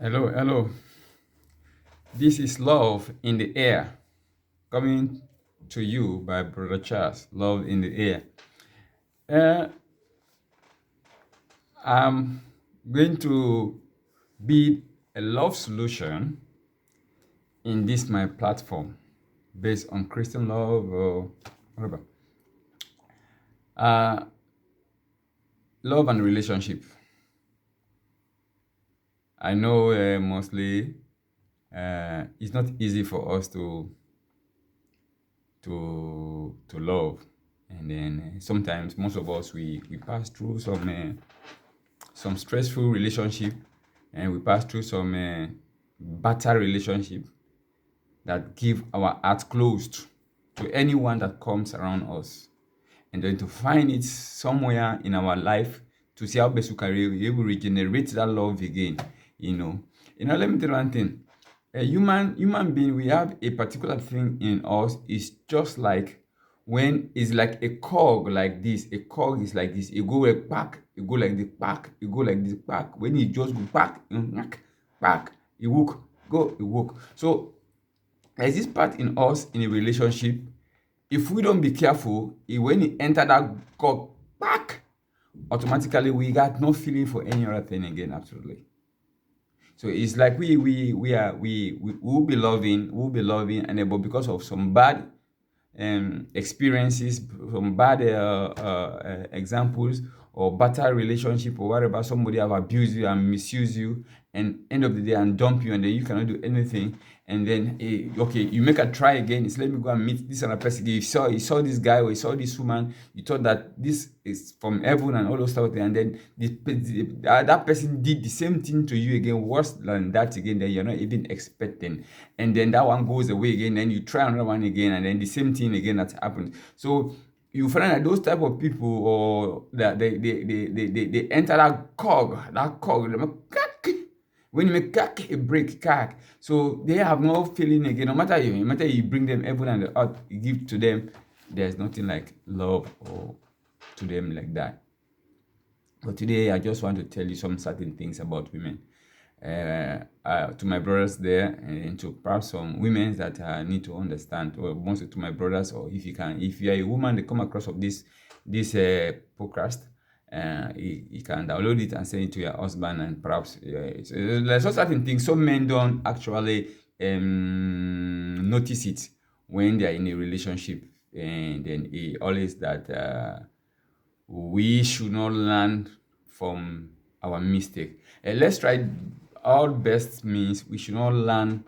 Hello, hello. This is Love in the Air, coming to you by Brother Charles. Love in the Air. Uh, I'm going to build a love solution in this my platform based on Christian love or whatever. Uh, Love and relationship. I know mostly it's not easy for us to love, and then sometimes most of us we pass through some stressful relationship, and we pass through some better relationship that give our heart closed to anyone that comes around us, and then to find it somewhere in our life to see how best we can able regenerate that love again. Let me tell you one thing. A human being, we have a particular thing in us. It's just like when it's like a cog like this. A cog is like this. You go like back, you go like the back, you go like this back. When you just go back, back, you walk, go, you walk. So there's this part in us in a relationship. If we don't be careful, when you enter that cog back, automatically we got no feeling for any other thing again. Absolutely. So it's like we will be loving, and then, but because of some bad experiences, some bad examples, or better relationship or whatever, somebody have abused you and misuse you, and end of the day and dump you, and then you cannot do anything, and then okay, you make a try again. It's let me go and meet this other person. You saw this guy or you saw this woman, you thought that this is from heaven and all those stuff, and then that person did the same thing to you again, worse than that again, that you're not even expecting, and then that one goes away again, then you try another one again, and then the same thing again that happened. So you find that those type of people, or that they enter that cog, when you make crack, a break crack, so they have no feeling again. No matter you bring them heaven and the earth, you give to them, there's nothing like love or to them like that. But today I just want to tell you some certain things about women. To my brothers there, and to perhaps some women that need to understand, or mostly to my brothers, or if you are a woman that come across of this podcast, you can download it and send it to your husband, and perhaps there's also certain things some men don't actually notice it when they are in a relationship, and then he always that we should not learn from our mistake. Let's try. All best means we should not learn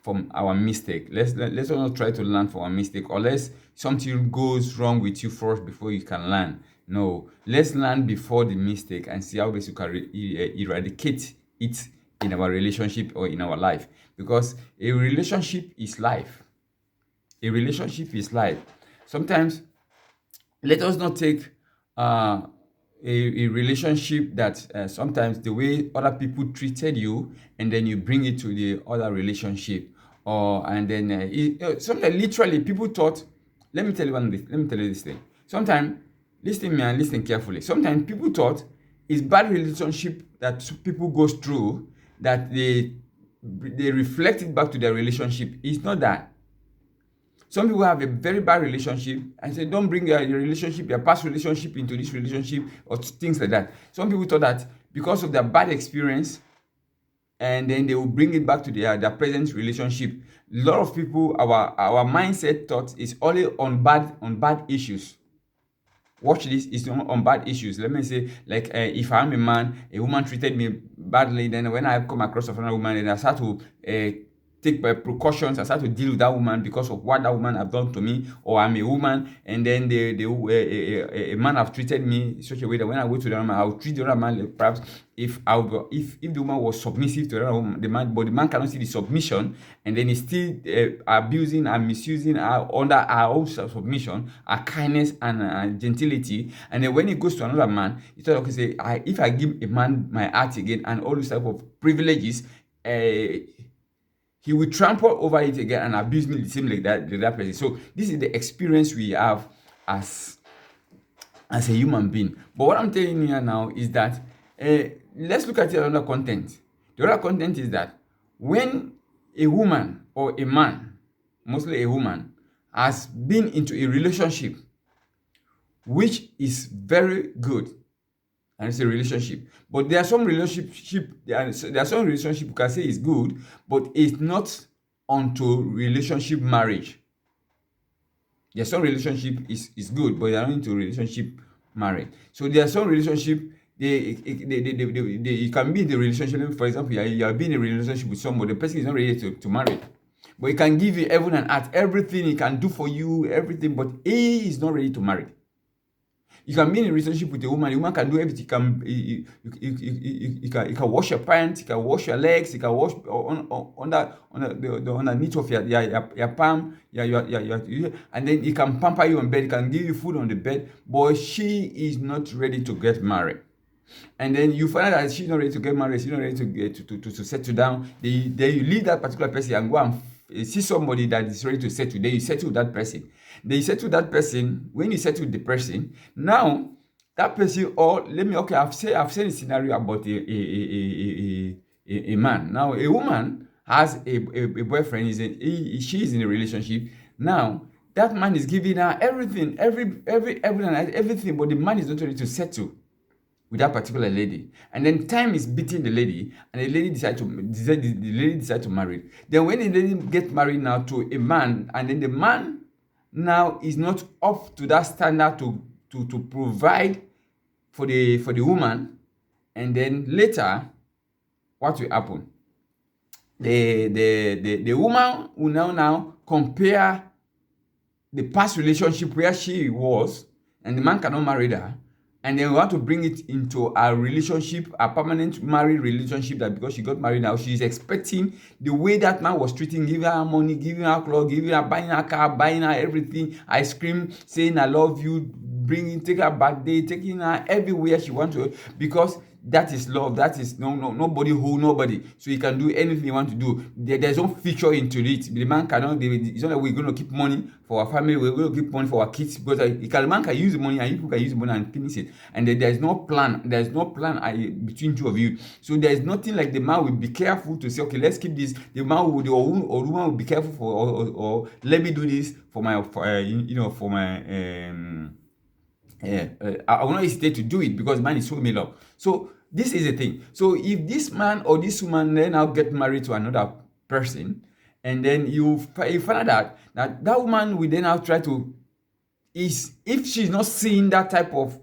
from our mistake. Let's not try to learn from our mistake, unless something goes wrong with you first before you can learn. No, let's learn before the mistake and see how best you can eradicate it in our relationship or in our life. Because a relationship is life. A relationship is life. Sometimes let us not take a relationship that sometimes the way other people treated you, and then you bring it to the other relationship, or and then sometimes literally people thought. Let me tell you this thing. Sometimes, listen to me and listen carefully. Sometimes people thought it's bad relationship that people goes through, that they reflect it back to their relationship. It's not that. Some people have a very bad relationship and say, don't bring your relationship, your past relationship into this relationship, or things like that. Some people thought that because of their bad experience, and then they will bring it back to their present relationship. A lot of people, our mindset thought is only on bad issues. Watch this, is on bad issues. Let me say, like if I'm a man, a woman treated me badly, then when I come across another woman, then I start to take precautions. I start to deal with that woman because of what that woman have done to me, or I'm a woman, and then a man have treated me in such a way that when I go to the other man, I'll treat the other man like, perhaps if the woman was submissive to the other woman, but the man cannot see the submission, and then he's still abusing and misusing her under her own submission, her kindness and gentility, and then when he goes to another man, he thought, okay, say, if I give a man my heart again and all these type of privileges, he will trample over it again and abuse me the same like that person. So this is the experience we have as a human being. But what I'm telling you now is that let's look at it another content. The other content is that when a woman or a man, mostly a woman, has been into a relationship which is very good, and it's a relationship, but there are some relationship you can say is good, but it's not onto relationship marriage. There's some relationship is good, but they are not into relationship marriage. So there are some relationship you can be in the relationship. For example, you are being in a relationship with somebody, the person is not ready to marry, but he can give you heaven and earth, everything he can do for you, everything, but he is not ready to marry. You can be in a relationship with a woman. The woman can do everything. You can wash your pants. You can wash your legs. You can wash on the underneath of your palm. And then he can pamper you on bed. He can give you food on the bed. But she is not ready to get married. And then you find out that she's not ready to get married. She's not ready to get to settle down. Then you leave that particular person and go and see somebody that is ready to settle. Then you settle with that person. Then you settle that person. When you settle with the person, now that person, or let me, okay, I've said a scenario about a man. Now a woman has a boyfriend. She is in a relationship. Now that man is giving her everything, everything, but the man is not ready to settle with that particular lady, and then time is beating the lady, and the lady decide to marry. Then when the lady get married now to a man, and then the man now is not up to that standard to provide for the woman, and then later what will happen? The woman will now compare the past relationship where she was, and the man cannot marry her, and then we want to bring it into a relationship, a permanent married relationship, that because she got married now, she's expecting the way that man was treating, giving her money, giving her clothes, buying her car, buying her everything, ice cream, saying I love you, take her birthday, taking her everywhere she wants to, because that is love. That is nobody hold nobody. So you can do anything you want to do. There's no feature into it. The man cannot. It's not like we're going to keep money for our family. We're going to keep money for our kids, because the man can use the money and you can use the money and finish it. And there's no plan. There's no plan between two of you. So there's nothing like the man will be careful to say, okay, let's keep this. The man will, or woman will be careful for, or let me do this for my, I will not hesitate to do it, because man is so made up. So this is the thing. So if this man or this woman then now get married to another person, and then you find out that woman will then now try to, if she's not seeing that type of,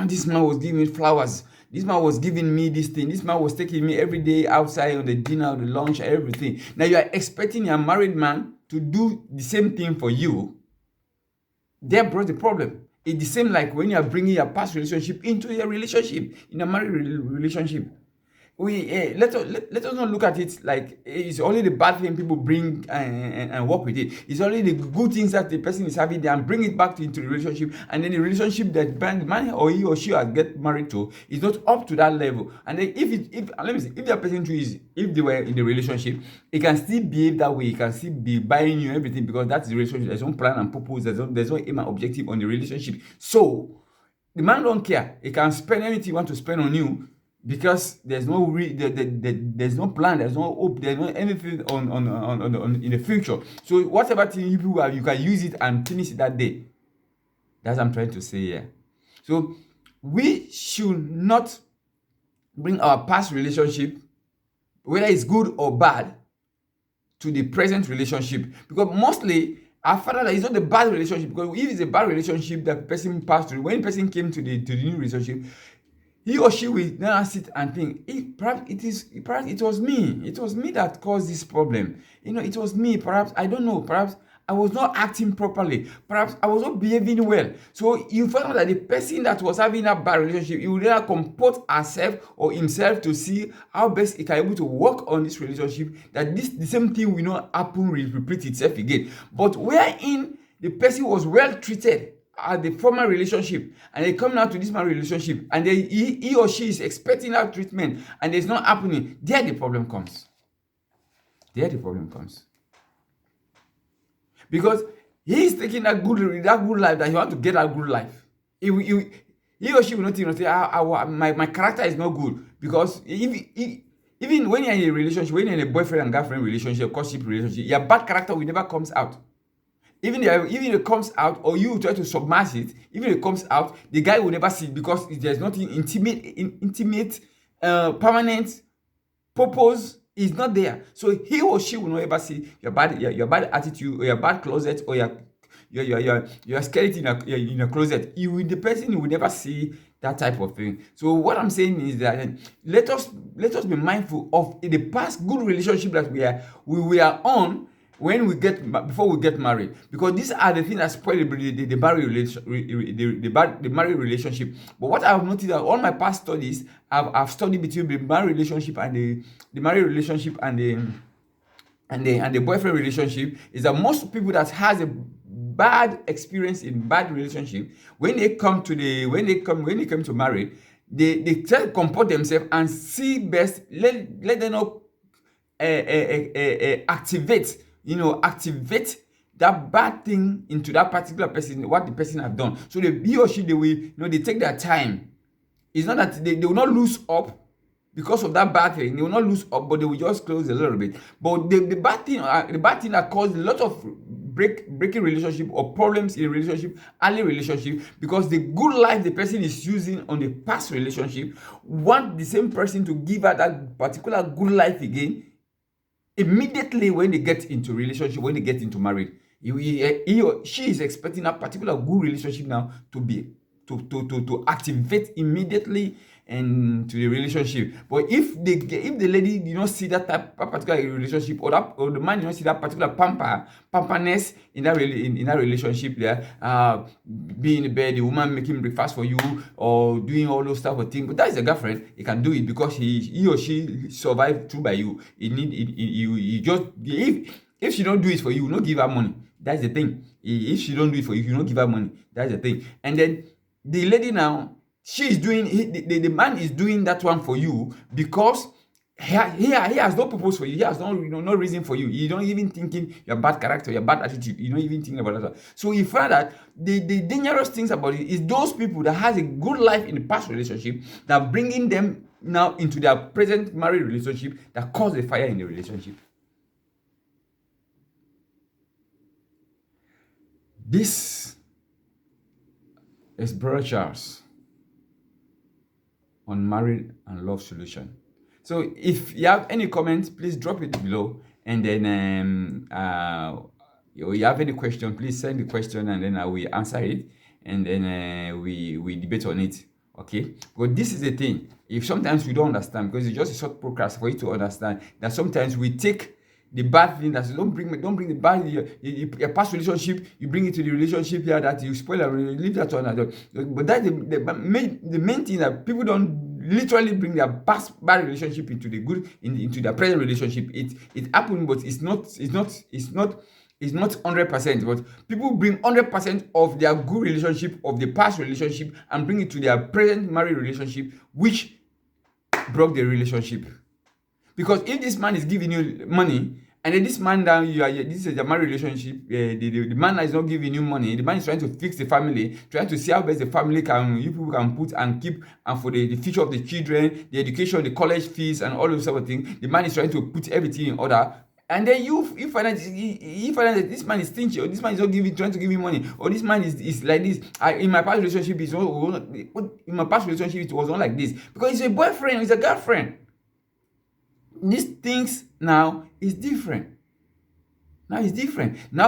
this man was giving me flowers, this man was giving me this thing, this man was taking me every day outside on the dinner, the lunch, everything. Now you are expecting a married man to do the same thing for you. There brought the problem. It's the same like when you are bringing your past relationship into your relationship, in a married relationship. Let us not look at it like it's only the bad thing people bring and work with it. It's only the good things that the person is having there and bring it back into the relationship, and then the relationship that the man or he or she has get married to is not up to that level. And then if that person if they were in the relationship, it can still behave that way. It can still be buying you everything, because that's the relationship. There's no plan and purpose. There's no aim and objective on the relationship. So the man don't care. He can spend anything he want to spend on you, because there's no there's no plan, there's no hope, there's no anything on in the future. So whatever thing you have, you can use it and finish it that day. That's what I'm trying to say here. So we should not bring our past relationship, whether it's good or bad, to the present relationship, because mostly I found out that it's not the bad relationship. Because if it's a bad relationship that the person passed through, when the person came to the new relationship, he or she will now sit and think, perhaps it was me that caused this problem. It was me. Perhaps, I don't know, perhaps I was not acting properly. Perhaps I was not behaving well. So you find out that the person that was having that bad relationship, he will now comport herself or himself to see how best he can able to work on this relationship, that the same thing will not happen, repeat itself again. But wherein the person was well treated at the former relationship, and they come now to this married relationship, and he or she is expecting that treatment, and it's not happening, there the problem comes. Because he is taking that good life, that he want to get that good life. He or she will not say, my character is not good, because if Even when you're in a relationship, when you're in a boyfriend and girlfriend relationship, courtship relationship, your bad character will never comes out. Even if it comes out, or you try to submerge it, even if it comes out, the guy will never see it, because there's nothing intimate, permanent purpose is not there. So he or she will not ever see your bad attitude, or your bad closet, or your skeleton in a closet. The person will never see that type of thing. So what I'm saying is that let us be mindful of the past good relationship that we are on before we get married, because these are the things that spoil the married relationship. But what I've noticed that all my past studies, I've studied between the married relationship and the married relationship and the boyfriend relationship, is that most people that has a bad experience in bad relationship, when they come to marry, they try to comport themselves and see best, let them not activate that bad thing into that particular person, what the person have done. So he or she, they take their time. It's not that they will not lose up because of that bad thing. They will not lose up, but they will just close a little bit. But the bad thing that caused a lot of breaking relationship or problems in relationship, early relationship, because the good life the person is using on the past relationship, want the same person to give her that particular good life again immediately when they get into relationship, when they get into marriage. He or she is expecting a particular good relationship now to activate immediately and to the relationship. But if the lady did not see that particular relationship, or the man did not see that particular pamperness in that relationship there, being in bed, the woman making breakfast for you, or doing all those type of things, but that is a girlfriend. He can do it because he or she survived through by you. If she don't do it for you, you not give her money. That's the thing. If she don't do it for you, you not give her money. That's the thing. And then the lady now, she is doing, the man is doing that one for you because he has no purpose for you. He has no reason for you. You don't even thinking your bad character, your bad attitude. You don't even think about that. So you find that the dangerous things about it is those people that has a good life in the past relationship, that bringing them now into their present married relationship, that cause a fire in the relationship. This is Brother Charles on marriage and love solution. So if you have any comments, please drop it below, and then you have any question, please send the question, and then I will answer it, and then we debate on it. Okay, but this is the thing, if sometimes we don't understand, because it's just a short podcast for you to understand that sometimes we take the bad thing, that don't bring the bad, your past relationship, you bring it to the relationship here, that you spoil and leave that to another. But that's the main thing, that people don't literally bring their past bad relationship into the good, into their present relationship. It happened, but it's not 100%, but people bring 100% of their good relationship, of the past relationship, and bring it to their present married relationship, which broke the relationship. Because if this man is giving you money, and then this man down, this is a married relationship, the man is not giving you money, the man is trying to fix the family, trying to see how best the family you people can put and keep, and for the future of the children, the education, the college fees, and all those sort of things. The man is trying to put everything in order. And then you find out that this man is stingy, or this man is not trying to give you money, or this man is like this. In my past relationship, it was not like this, because it's a boyfriend, it's a girlfriend. These things now is different. Now,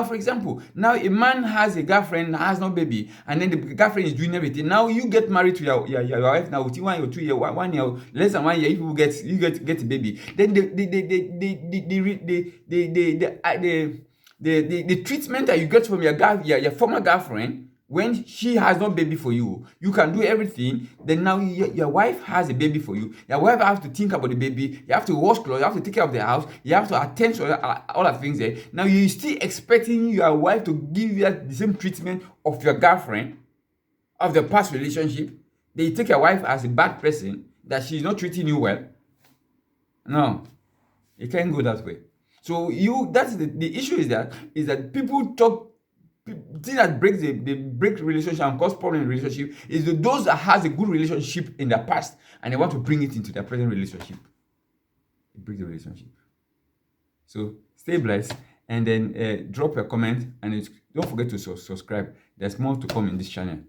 for example, now a man has a girlfriend, has no baby, and then the girlfriend is doing everything. Now you get married to your wife. Now within 1 year, 2 years, 1 year, less than 1 year, you get a baby. Then the treatment that you get from your former girlfriend, when she has no baby for you, you can do everything. Then now your wife has a baby for you. Your wife has to think about the baby. You have to wash clothes. You have to take care of the house. You have to attend to all the things there. Now you're still expecting your wife to give you the same treatment of your girlfriend, of the past relationship. Then you take your wife as a bad person, that she's not treating you well. No, it can't go that way. So that's the issue, is that people talk. The thing that break relationship and cause problem in relationship is those that has a good relationship in the past, and they want to bring it into their present relationship. it breaks the relationship. So stay blessed, and then drop a comment, and don't forget to subscribe. There's more to come in this channel.